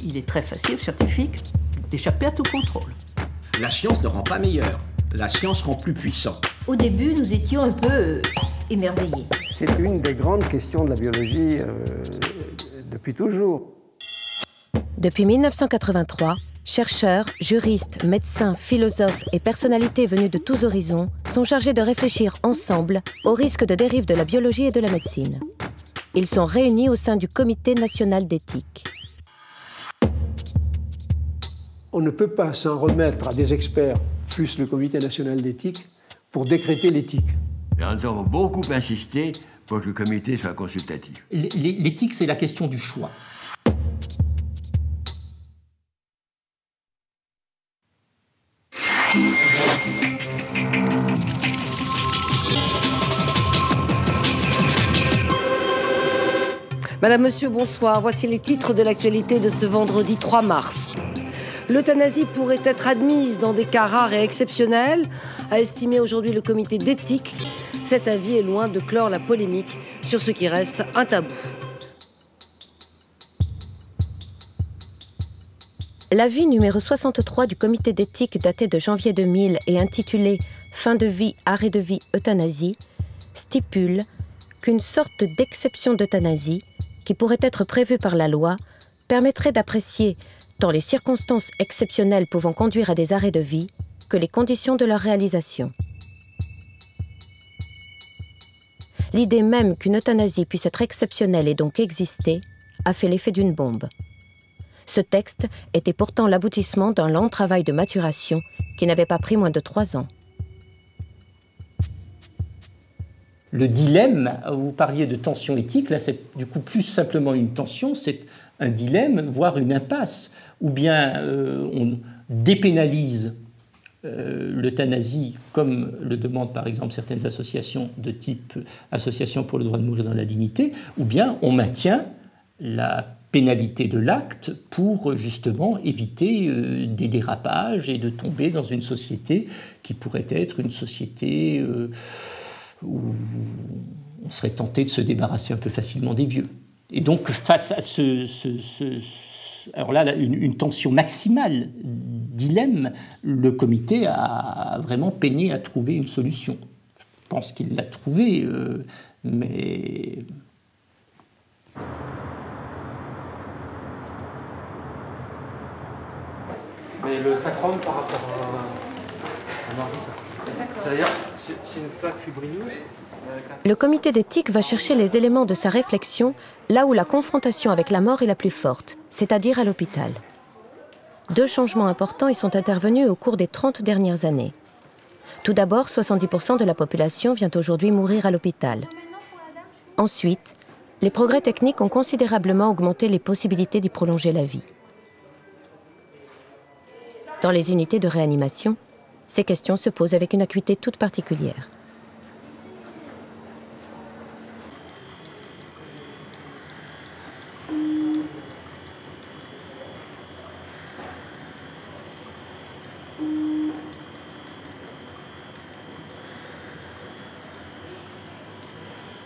il est très facile, scientifique, d'échapper à tout contrôle. La science ne rend pas meilleur, la science rend plus puissant. Au début, nous étions un peu émerveillés. C'est une des grandes questions de la biologie depuis toujours. Depuis 1983, chercheurs, juristes, médecins, philosophes et personnalités venues de tous horizons sont chargés de réfléchir ensemble aux risques de dérive de la biologie et de la médecine. Ils sont réunis au sein du Comité national d'éthique. On ne peut pas s'en remettre à des experts, plus le Comité national d'éthique, pour décréter l'éthique. Nous avons beaucoup insisté pour que le comité soit consultatif. L'éthique, c'est la question du choix. Madame, Monsieur, bonsoir. Voici les titres de l'actualité de ce vendredi 3 mars. L'euthanasie pourrait être admise dans des cas rares et exceptionnels, a estimé aujourd'hui le comité d'éthique. Cet avis est loin de clore la polémique sur ce qui reste un tabou. L'avis numéro 63 du comité d'éthique daté de janvier 2000 et intitulé « Fin de vie, arrêt de vie, euthanasie » stipule qu'une sorte d'exception d'euthanasie, qui pourrait être prévue par la loi, permettrait d'apprécier tant les circonstances exceptionnelles pouvant conduire à des arrêts de vie que les conditions de leur réalisation. L'idée même qu'une euthanasie puisse être exceptionnelle et donc exister a fait l'effet d'une bombe. Ce texte était pourtant l'aboutissement d'un long travail de maturation qui n'avait pas pris moins de 3 ans. Le dilemme, vous parliez de tension éthique, là c'est du coup plus simplement une tension, c'est un dilemme, voire une impasse. Ou bien on dépénalise l'euthanasie, comme le demandent par exemple certaines associations de type Association pour le droit de mourir dans la dignité, ou bien on maintient la pénalité de l'acte pour justement éviter des dérapages et de tomber dans une société qui pourrait être une société où on serait tenté de se débarrasser un peu facilement des vieux. Et donc face à alors là, une tension maximale, dilemme, le comité a vraiment peiné à trouver une solution. Je pense qu'il l'a trouvée, mais... Mais le sacrum par rapport à mardi, c'est-à-dire c'est une plaque fibrilleuse. Le comité d'éthique va chercher les éléments de sa réflexion là où la confrontation avec la mort est la plus forte, c'est-à-dire à l'hôpital. 2 changements importants y sont intervenus au cours des 30 dernières années. Tout d'abord, 70% de la population vient aujourd'hui mourir à l'hôpital. Ensuite, les progrès techniques ont considérablement augmenté les possibilités d'y prolonger la vie. Dans les unités de réanimation, ces questions se posent avec une acuité toute particulière.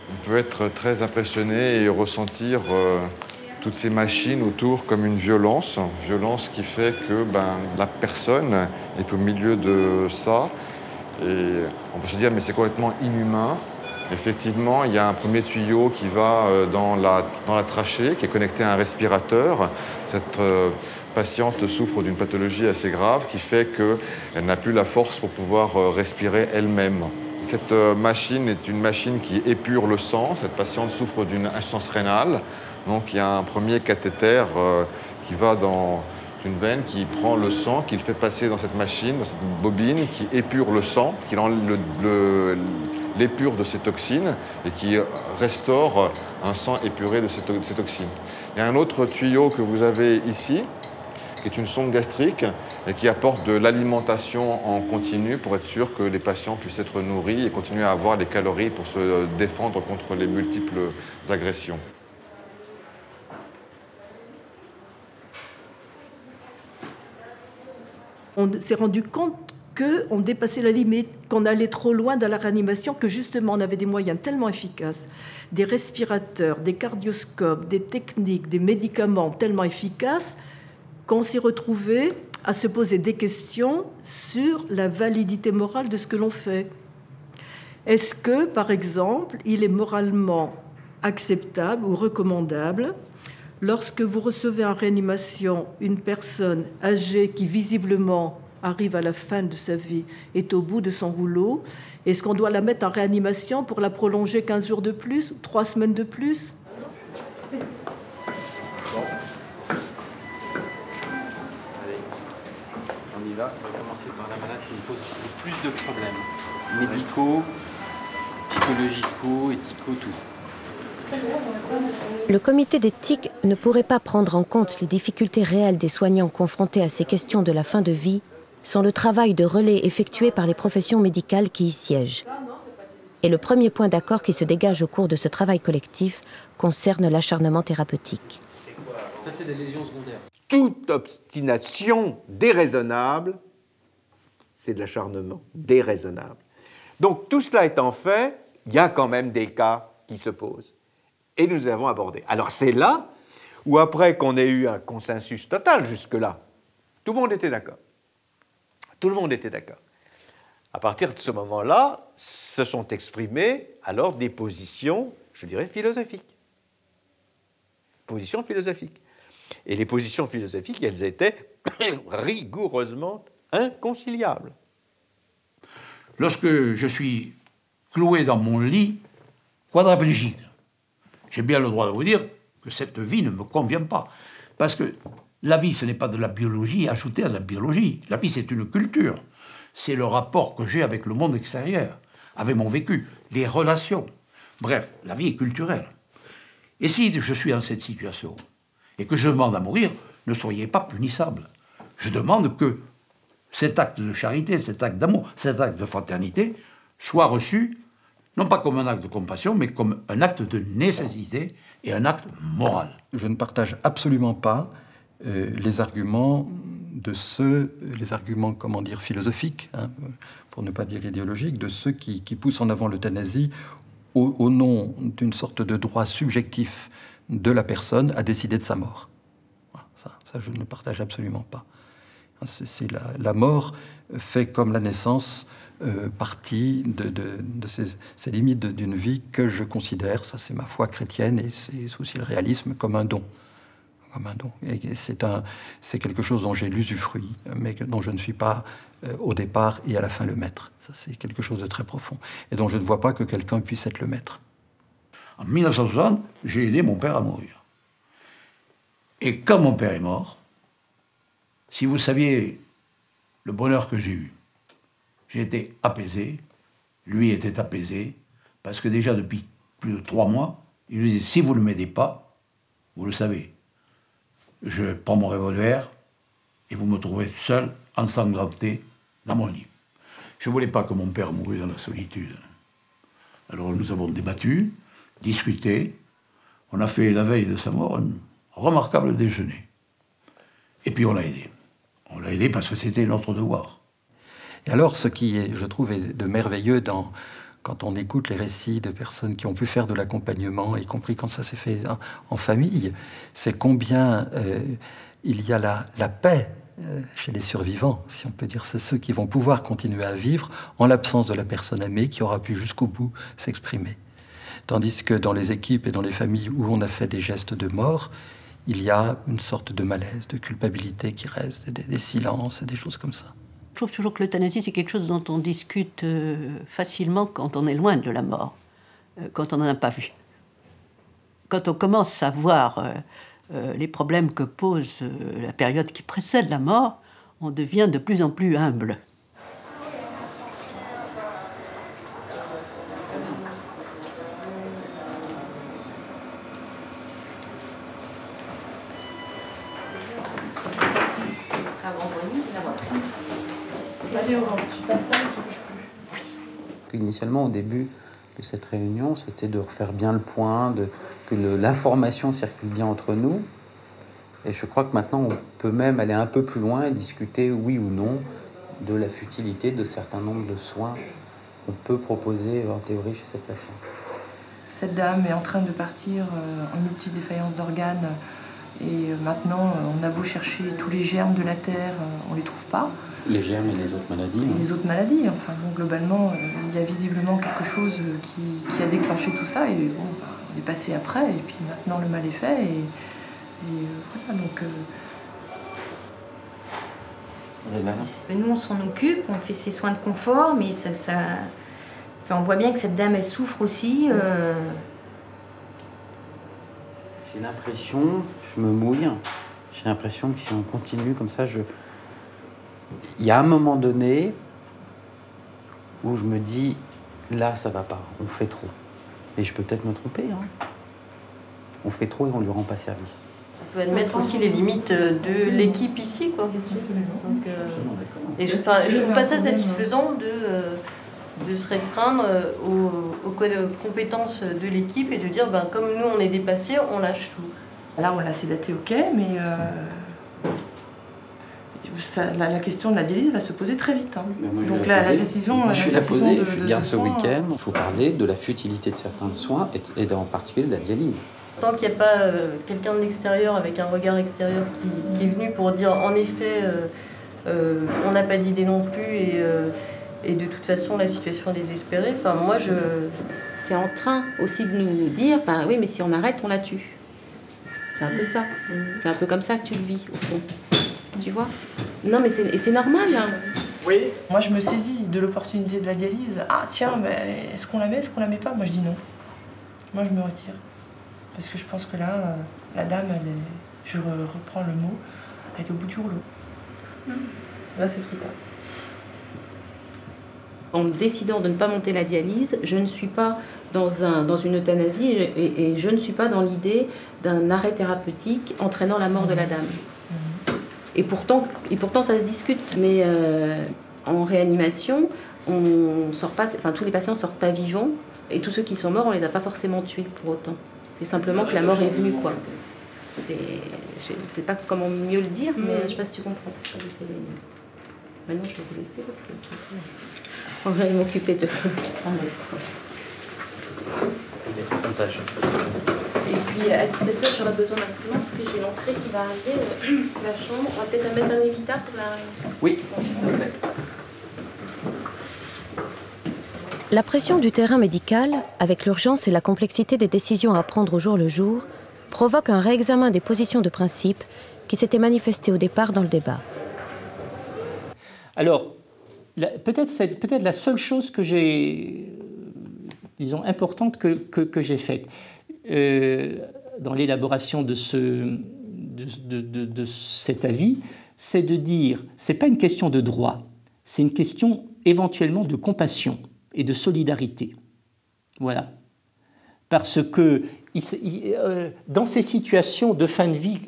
On peut être très impressionné et ressentir toutes ces machines autour comme une violence qui fait que la personne est au milieu de ça. Et on peut se dire mais c'est complètement inhumain. Effectivement, il y a un premier tuyau qui va dans la trachée, qui est connecté à un respirateur. Cette patiente souffre d'une pathologie assez grave qui fait qu'elle n'a plus la force pour pouvoir respirer elle-même. Cette machine est une machine qui épure le sang. Cette patiente souffre d'une insuffisance rénale. Donc il y a un premier cathéter qui va dans une veine, qui prend le sang, qui le fait passer dans cette machine, dans cette bobine, qui épure le sang, qui l'épure de ces toxines et qui restaure un sang épuré de ces toxines. Il y a un autre tuyau que vous avez ici, qui est une sonde gastrique et qui apporte de l'alimentation en continu pour être sûr que les patients puissent être nourris et continuer à avoir les calories pour se défendre contre les multiples agressions. On s'est rendu compte qu'on dépassait la limite, qu'on allait trop loin dans la réanimation, que justement on avait des moyens tellement efficaces, des respirateurs, des cardioscopes, des techniques, des médicaments tellement efficaces qu'on s'y retrouvait à se poser des questions sur la validité morale de ce que l'on fait. Est-ce que, par exemple, il est moralement acceptable ou recommandable, lorsque vous recevez en réanimation une personne âgée qui visiblement arrive à la fin de sa vie, est au bout de son rouleau, est-ce qu'on doit la mettre en réanimation pour la prolonger 15 jours de plus ou 3 semaines de plus? Allez, on y va. On va commencer par la malade qui nous pose le plus de problèmes médicaux, psychologico, éthico, tout. Le comité d'éthique ne pourrait pas prendre en compte les difficultés réelles des soignants confrontés à ces questions de la fin de vie sans le travail de relais effectué par les professions médicales qui y siègent. Et le premier point d'accord qui se dégage au cours de ce travail collectif concerne l'acharnement thérapeutique. Ça, c'est des lésions secondaires. Toute obstination déraisonnable, c'est de l'acharnement déraisonnable. Donc, tout cela étant fait, il y a quand même des cas qui se posent. Et nous avons abordé. Alors, c'est là où, après qu'on ait eu un consensus total jusque-là, tout le monde était d'accord. Tout le monde était d'accord. À partir de ce moment-là, se sont exprimées alors des positions, je dirais, philosophiques. Positions philosophiques. Et les positions philosophiques, elles étaient rigoureusement inconciliables. Lorsque je suis cloué dans mon lit, quadraplégique, j'ai bien le droit de vous dire que cette vie ne me convient pas. Parce que la vie, ce n'est pas de la biologie ajoutée à la biologie. La vie, c'est une culture. C'est le rapport que j'ai avec le monde extérieur, avec mon vécu, les relations. Bref, la vie est culturelle. Et si je suis dans cette situation et que je demande à mourir, ne soyez pas punissable. Je demande que cet acte de charité, cet acte d'amour, cet acte de fraternité soit reçu, non pas comme un acte de compassion, mais comme un acte de nécessité et un acte moral. Je ne partage absolument pas les arguments comment dire, philosophiques, hein, pour ne pas dire idéologiques, de ceux qui poussent en avant l'euthanasie au nom d'une sorte de droit subjectif de la personne à décider de sa mort. Ça je ne partage absolument pas. La mort fait comme la naissance partie de ces limites d'une vie que je considère, ça c'est ma foi chrétienne et c'est aussi le réalisme, comme un don. Comme un don. Et c'est quelque chose dont j'ai l'usufruit, mais dont je ne suis pas au départ et à la fin le maître. Ça c'est quelque chose de très profond et dont je ne vois pas que quelqu'un puisse être le maître. En 1960, j'ai aidé mon père à mourir. Et quand mon père est mort, si vous saviez le bonheur que j'ai eu, j'ai été apaisé, lui était apaisé, parce que déjà depuis plus de 3 mois, il lui disait, si vous ne m'aidez pas, vous le savez, je prends mon revolver et vous me trouvez seul, ensanglanté, dans mon lit. Je ne voulais pas que mon père mourût dans la solitude. Alors nous avons débattu, discuté, on a fait la veille de sa mort un remarquable déjeuner. Et puis on l'a aidé. On l'a aidé parce que c'était notre devoir. Et alors, ce qui, je trouve, est de merveilleux quand on écoute les récits de personnes qui ont pu faire de l'accompagnement, y compris quand ça s'est fait en famille, c'est combien il y a la paix chez les survivants, si on peut dire. C'est ceux qui vont pouvoir continuer à vivre en l'absence de la personne aimée qui aura pu jusqu'au bout s'exprimer. Tandis que dans les équipes et dans les familles où on a fait des gestes de mort, il y a une sorte de malaise, de culpabilité qui reste, des silences, des choses comme ça. Je trouve toujours que l'euthanasie, c'est quelque chose dont on discute facilement quand on est loin de la mort, quand on n'en a pas vu. Quand on commence à voir les problèmes que pose la période qui précède la mort, on devient de plus en plus humble. Initialement, au début de cette réunion, c'était de refaire bien le point, que l'information circule bien entre nous. Et je crois que maintenant, on peut même aller un peu plus loin et discuter, oui ou non, de la futilité de certains nombres de soins qu'on peut proposer en théorie chez cette patiente. Cette dame est en train de partir en multidéfaillance d'organes Et maintenant, on a beau chercher tous les germes de la Terre, on ne les trouve pas. Les germes et les autres maladies. Et les autres maladies. Enfin, bon, globalement, il y a visiblement quelque chose qui a déclenché tout ça. Et bon, on est passé après, et puis maintenant le mal est fait. Et voilà, donc... Nous, on s'en occupe, on fait ses soins de confort, mais enfin, on voit bien que cette dame, elle souffre aussi. J'ai l'impression, je me mouille, j'ai l'impression que si on continue comme ça, il y a un moment donné où je me dis, là, ça va pas, on fait trop. Et je peux peut-être me tromper. Hein. On fait trop et on lui rend pas service. On peut admettre aussi les limites de l'équipe ici, quoi. Donc, et je trouve pas ça satisfaisant de se restreindre aux compétences de l'équipe et de dire, ben, comme nous on est dépassés, on lâche tout. Là, on l'a sédaté, ok, mais la question de la dialyse va se poser très vite. Hein. Donc la décision... Moi, je suis la posée, je garde ce week-end. Il faut parler de la futilité de certains soins et en particulier de la dialyse. Tant qu'il n'y a pas quelqu'un de l'extérieur avec un regard extérieur qui est venu pour dire, en effet, on n'a pas d'idée non plus et de toute façon, la situation est désespérée. Enfin, moi, Tu es en train aussi de nous dire, ben oui, mais si on arrête, on la tue. C'est un peu ça. C'est un peu comme ça que tu le vis, au fond. Tu vois? Non, mais c'est normal. Hein. Oui. Moi, je me saisis de l'opportunité de la dialyse. Ah, tiens, mais est-ce qu'on la met, est-ce qu'on la met pas? Moi, je dis non. Moi, je me retire. Parce que je pense que là, la dame, je reprends le mot, elle est au bout du rouleau. Là, c'est trop tard. En décidant de ne pas monter la dialyse, je ne suis pas dans une euthanasie et je ne suis pas dans l'idée d'un arrêt thérapeutique entraînant la mort de la dame. Et pourtant, ça se discute, mais en réanimation, on sort pas, enfin, tous les patients ne sortent pas vivants et tous ceux qui sont morts, on ne les a pas forcément tués pour autant. C'est simplement que la mort est venue, quoi. Je ne sais pas comment mieux le dire, mais je ne sais pas si tu comprends. Maintenant, je vais vous laisser parce que on va m'occuper de... Et puis à 17h, j'aurai besoin d'imprimante parce que j'ai l'entrée qui va arriver, la chambre. On va peut-être mettre un évitard pour la... Oui, s'il te plaît. La pression du terrain médical, avec l'urgence et la complexité des décisions à prendre au jour le jour, provoque un réexamen des positions de principe qui s'étaient manifestées au départ dans le débat. Alors, peut-être la seule chose que j'ai, disons, importante que j'ai faite dans l'élaboration de cet avis, c'est de dire, c'est pas une question de droit, c'est une question éventuellement de compassion et de solidarité. Voilà. Parce que dans ces situations de fin de vie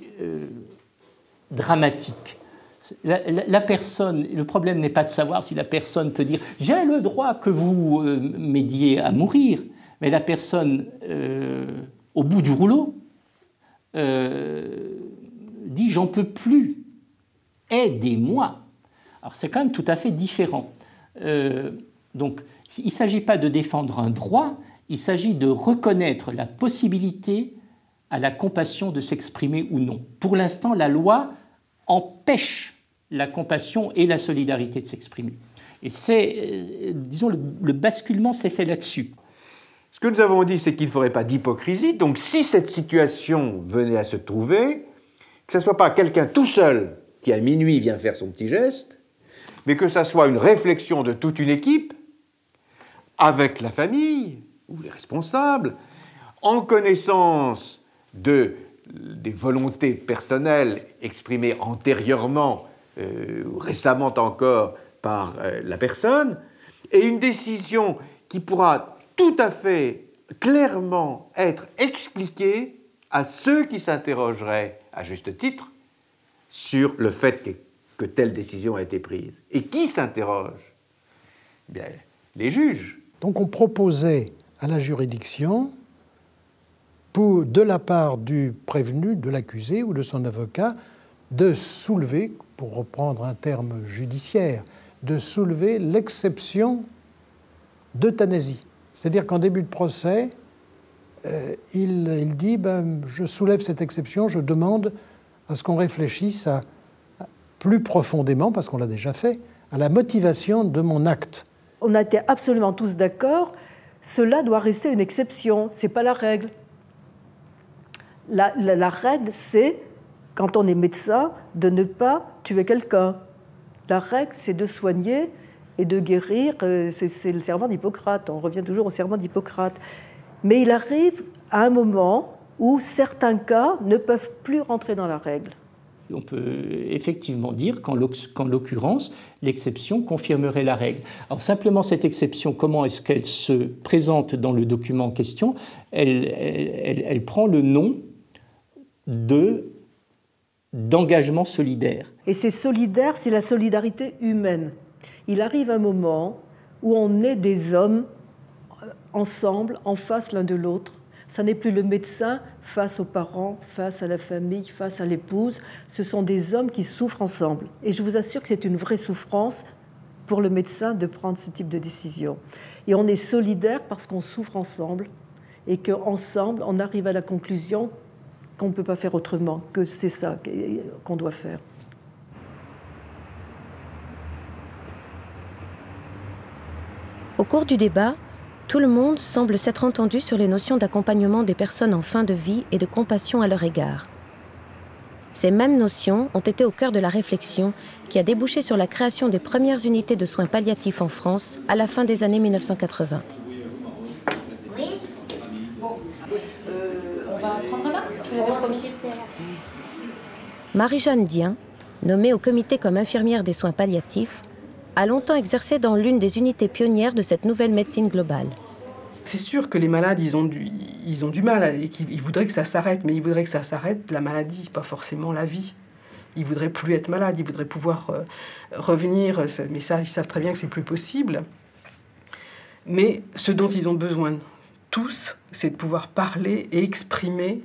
dramatiques, la personne, le problème n'est pas de savoir si la personne peut dire « j'ai le droit que vous m'aidiez à mourir », mais la personne, au bout du rouleau, dit « j'en peux plus, aidez-moi ». Alors c'est quand même tout à fait différent. Donc il ne s'agit pas de défendre un droit, il s'agit de reconnaître la possibilité à la compassion de s'exprimer ou non. Pour l'instant, la loi empêche la compassion et la solidarité de s'exprimer. Et c'est, disons, le basculement s'est fait là-dessus. Ce que nous avons dit, c'est qu'il ne faudrait pas d'hypocrisie. Donc, si cette situation venait à se trouver, que ce ne soit pas quelqu'un tout seul qui, à minuit, vient faire son petit geste, mais que ça soit une réflexion de toute une équipe, avec la famille ou les responsables, en connaissance des volontés personnelles exprimées antérieurement ou récemment encore par la personne, et une décision qui pourra tout à fait clairement être expliquée à ceux qui s'interrogeraient, à juste titre, sur le fait que telle décision a été prise. Et qui s'interroge? Bien, les juges. Donc on proposait à la juridiction, de la part du prévenu, de l'accusé ou de son avocat, de soulever, pour reprendre un terme judiciaire, de soulever l'exception d'euthanasie. C'est-à-dire qu'en début de procès, il dit je soulève cette exception, je demande à ce qu'on réfléchisse plus profondément, parce qu'on l'a déjà fait, à la motivation de mon acte. On a été absolument tous d'accord, cela doit rester une exception, ce n'est pas la règle. La règle, c'est, quand on est médecin, de ne pas tuer quelqu'un. La règle, c'est de soigner et de guérir. C'est le serment d'Hippocrate, on revient toujours au serment d'Hippocrate. Mais il arrive à un moment où certains cas ne peuvent plus rentrer dans la règle. On peut effectivement dire qu'en l'occurrence, l'exception confirmerait la règle. Alors simplement, cette exception, comment est-ce qu'elle se présente dans le document en question ? Elle prend le nom d'engagement solidaire. Et c'est solidaire, c'est la solidarité humaine. Il arrive un moment où on est des hommes ensemble, en face l'un de l'autre. Ça n'est plus le médecin face aux parents, face à la famille, face à l'épouse. Ce sont des hommes qui souffrent ensemble. Et je vous assure que c'est une vraie souffrance pour le médecin de prendre ce type de décision. Et on est solidaires parce qu'on souffre ensemble et qu'ensemble, on arrive à la conclusion qu'on ne peut pas faire autrement, que c'est ça qu'on doit faire. Au cours du débat, tout le monde semble s'être entendu sur les notions d'accompagnement des personnes en fin de vie et de compassion à leur égard. Ces mêmes notions ont été au cœur de la réflexion qui a débouché sur la création des premières unités de soins palliatifs en France à la fin des années 1980. Oui. Bon, on va prendre un bain, je l'avais promis. Marie-Jeanne Dien, nommée au comité comme infirmière des soins palliatifs, a longtemps exercé dans l'une des unités pionnières de cette nouvelle médecine globale. C'est sûr que les malades, ils ont du mal et qu'ils voudraient que ça s'arrête, mais ils voudraient que ça s'arrête la maladie, pas forcément la vie. Ils voudraient plus être malades, ils voudraient pouvoir revenir, mais ça, ils savent très bien que c'est plus possible. Mais ce dont ils ont besoin tous, c'est de pouvoir parler et exprimer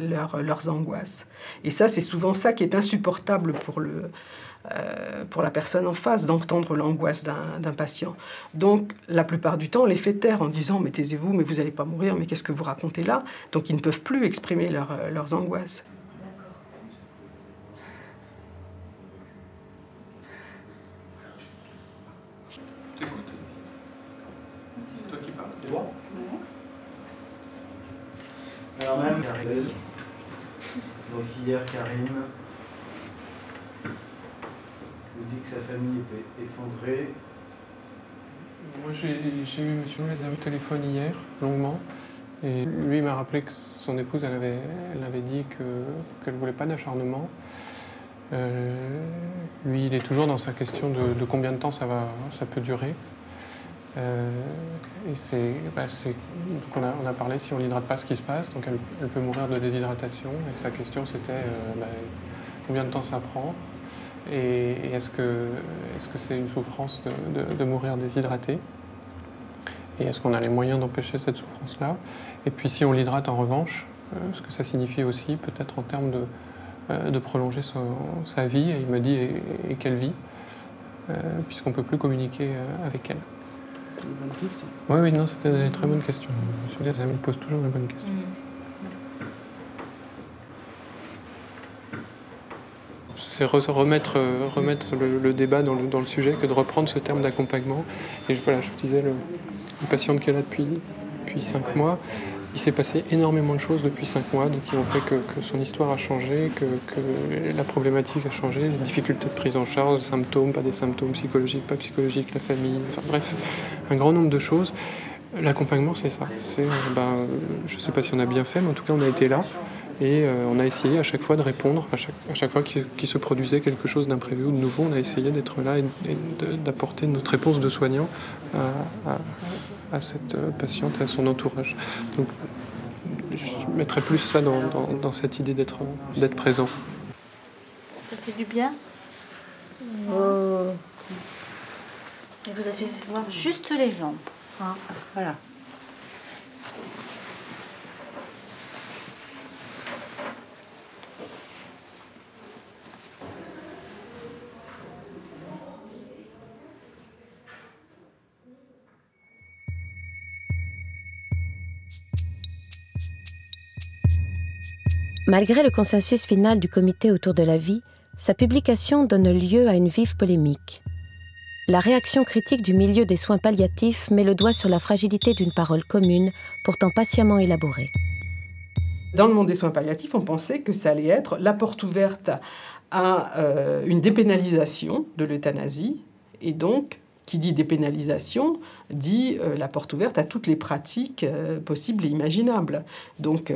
leurs angoisses. Et ça, c'est souvent ça qui est insupportable pour la personne en face, d'entendre l'angoisse d'un patient. Donc, la plupart du temps, on les fait taire en disant « mais taisez-vous, mais vous n'allez pas mourir, mais qu'est-ce que vous racontez là ?» Donc, ils ne peuvent plus exprimer leurs angoisses. Toi qui parles. C'est bon? Alors même, donc hier, Karim nous dit que sa famille était effondrée. Moi, j'ai eu monsieur Lézard au téléphone hier, longuement, et lui m'a rappelé que son épouse, elle avait dit qu'elle ne voulait pas d'acharnement. Lui, il est toujours dans sa question de combien de temps ça peut durer. Et donc on a parlé, si on n'hydrate pas, ce qui se passe, donc elle peut mourir de déshydratation, et sa question c'était combien de temps ça prend, et est-ce que c'est une souffrance de mourir déshydraté, et est-ce qu'on a les moyens d'empêcher cette souffrance-là, et puis si on l'hydrate en revanche, ce que ça signifie aussi peut-être en termes de prolonger sa vie, et il me dit et quelle vie, puisqu'on ne peut plus communiquer avec elle. C'est une bonne question. Oui, non, c'était une très bonne question. Monsieur Lézard me pose toujours la bonne question. C'est remettre le débat dans le sujet que de reprendre ce terme d'accompagnement. Et voilà, je vous disais, une patiente qui est là depuis 5 mois, il s'est passé énormément de choses depuis 5 mois, donc qui ont fait que son histoire a changé, que la problématique a changé, les difficultés de prise en charge, symptômes, pas des symptômes psychologiques, pas psychologiques, la famille, enfin bref, un grand nombre de choses. L'accompagnement, c'est ça. Je ne sais pas si on a bien fait, mais en tout cas, on a été là. Et on a essayé à chaque fois de répondre, à chaque fois qu'il se produisait quelque chose d'imprévu ou de nouveau, on a essayé d'être là et d'apporter notre réponse de soignant à cette patiente et à son entourage. Donc je mettrais plus ça dans cette idée d'être présent. Ça fait du bien. Et vous avez fait voir juste les jambes. Hein, voilà. Malgré le consensus final du comité autour de la vie, sa publication donne lieu à une vive polémique. La réaction critique du milieu des soins palliatifs met le doigt sur la fragilité d'une parole commune, pourtant patiemment élaborée. Dans le monde des soins palliatifs, on pensait que ça allait être la porte ouverte à une dépénalisation de l'euthanasie. Et donc, qui dit dépénalisation, dit la porte ouverte à toutes les pratiques possibles et imaginables. Donc,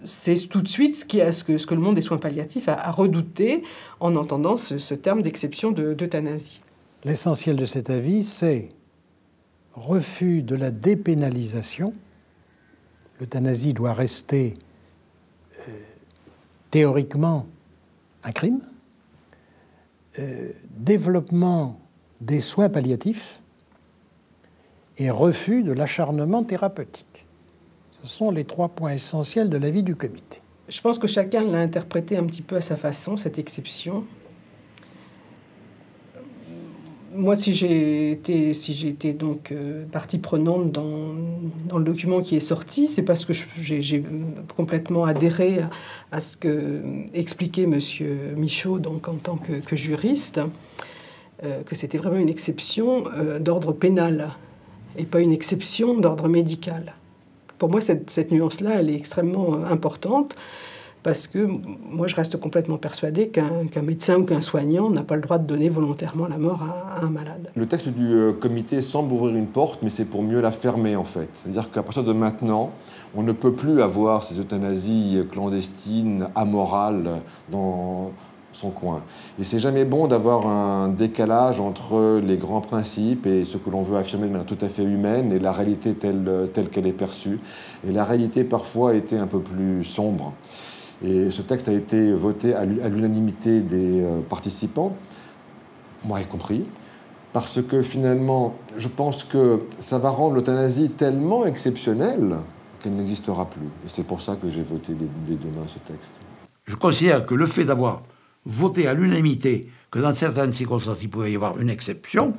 c'est tout de suite ce que le monde des soins palliatifs a redouté en entendant ce terme d'exception d'euthanasie. L'essentiel de cet avis, c'est refus de la dépénalisation. L'euthanasie doit rester théoriquement un crime. Développement des soins palliatifs et refus de l'acharnement thérapeutique. Ce sont les 3 points essentiels de l'avis du comité. Je pense que chacun l'a interprété un petit peu à sa façon, cette exception. Moi, si j'ai été donc partie prenante dans le document qui est sorti, c'est parce que j'ai complètement adhéré à ce que expliquait M. Michaud donc, en tant que juriste, que c'était vraiment une exception d'ordre pénal et pas une exception d'ordre médical. Pour moi, cette nuance-là, elle est extrêmement importante parce que moi, je reste complètement persuadée qu'un médecin ou qu'un soignant n'a pas le droit de donner volontairement la mort à un malade. Le texte du comité semble ouvrir une porte, mais c'est pour mieux la fermer, en fait. C'est-à-dire qu'à partir de maintenant, on ne peut plus avoir ces euthanasies clandestines, amorales, dans son coin. Et c'est jamais bon d'avoir un décalage entre les grands principes et ce que l'on veut affirmer de manière tout à fait humaine et la réalité telle qu'elle est perçue. Et la réalité, parfois, a été un peu plus sombre. Et ce texte a été voté à l'unanimité des participants, moi y compris, parce que finalement, je pense que ça va rendre l'euthanasie tellement exceptionnelle qu'elle n'existera plus. Et c'est pour ça que j'ai voté dès demain ce texte. Je considère que le fait d'avoir voté à l'unanimité que dans certaines circonstances il pouvait y avoir une exception,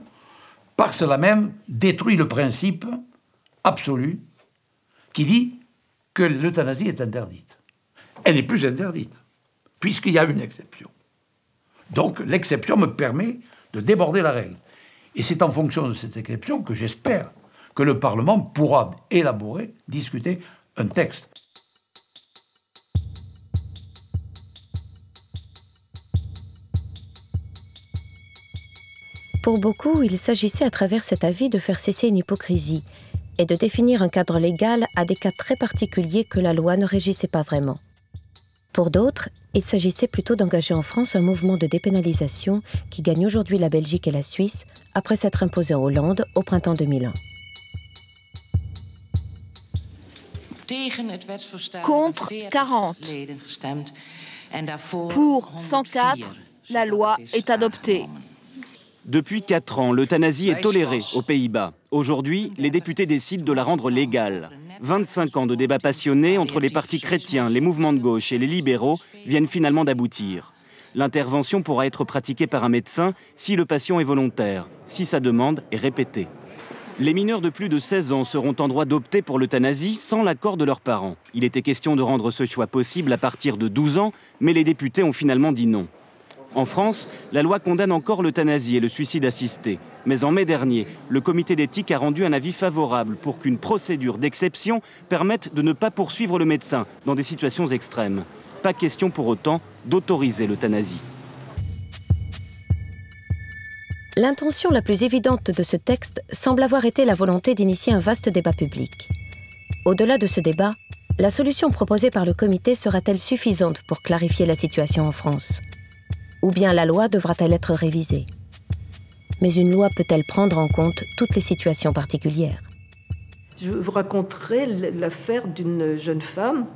par cela même détruit le principe absolu qui dit que l'euthanasie est interdite. Elle n'est plus interdite, puisqu'il y a une exception. Donc l'exception me permet de déborder la règle. Et c'est en fonction de cette exception que j'espère que le Parlement pourra élaborer, discuter un texte. Pour beaucoup, il s'agissait à travers cet avis de faire cesser une hypocrisie et de définir un cadre légal à des cas très particuliers que la loi ne régissait pas vraiment. Pour d'autres, il s'agissait plutôt d'engager en France un mouvement de dépénalisation qui gagne aujourd'hui la Belgique et la Suisse après s'être imposé en Hollande au printemps 2001. Contre 40. Pour 104, la loi est adoptée. Depuis 4 ans, l'euthanasie est tolérée aux Pays-Bas. Aujourd'hui, les députés décident de la rendre légale. 25 ans de débats passionnés entre les partis chrétiens, les mouvements de gauche et les libéraux viennent finalement d'aboutir. L'intervention pourra être pratiquée par un médecin si le patient est volontaire, si sa demande est répétée. Les mineurs de plus de 16 ans seront en droit d'opter pour l'euthanasie sans l'accord de leurs parents. Il était question de rendre ce choix possible à partir de 12 ans, mais les députés ont finalement dit non. En France, la loi condamne encore l'euthanasie et le suicide assisté. Mais en mai dernier, le comité d'éthique a rendu un avis favorable pour qu'une procédure d'exception permette de ne pas poursuivre le médecin dans des situations extrêmes. Pas question pour autant d'autoriser l'euthanasie. L'intention la plus évidente de ce texte semble avoir été la volonté d'initier un vaste débat public. Au-delà de ce débat, la solution proposée par le comité sera-t-elle suffisante pour clarifier la situation en France ? Ou bien la loi devra-t-elle être révisée ? Mais une loi peut-elle prendre en compte toutes les situations particulières ? Je vous raconterai l'affaire d'une jeune femme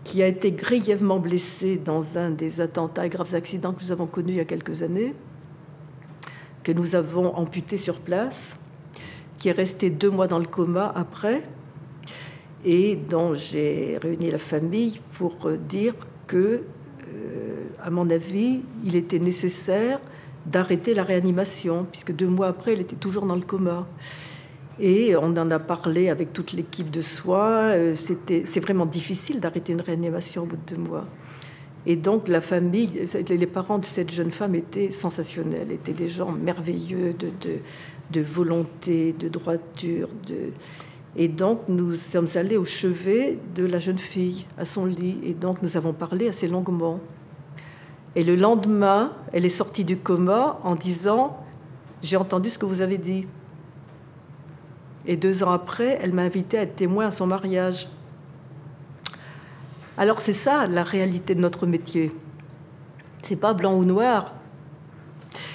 qui a été grièvement blessée dans un des attentats et graves accidents que nous avons connus il y a quelques années, que nous avons amputé sur place, qui est restée 2 mois dans le coma après, et dont j'ai réuni la famille pour dire que, à mon avis, il était nécessaire d'arrêter la réanimation, puisque 2 mois après, elle était toujours dans le coma. Et on en a parlé avec toute l'équipe de soins. C'est vraiment difficile d'arrêter une réanimation au bout de 2 mois. Et donc la famille, les parents de cette jeune femme étaient sensationnels, étaient des gens merveilleux de volonté, de droiture. Et donc nous sommes allés au chevet de la jeune fille, à son lit. Et donc nous avons parlé assez longuement. Et le lendemain, elle est sortie du coma en disant « J'ai entendu ce que vous avez dit ». Et 2 ans après, elle m'a invité à être témoin à son mariage. Alors c'est ça la réalité de notre métier. C'est pas blanc ou noir.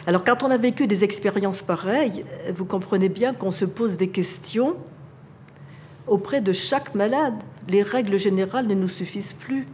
Alors quand on a vécu des expériences pareilles, vous comprenez bien qu'on se pose des questions auprès de chaque malade. Les règles générales ne nous suffisent plus.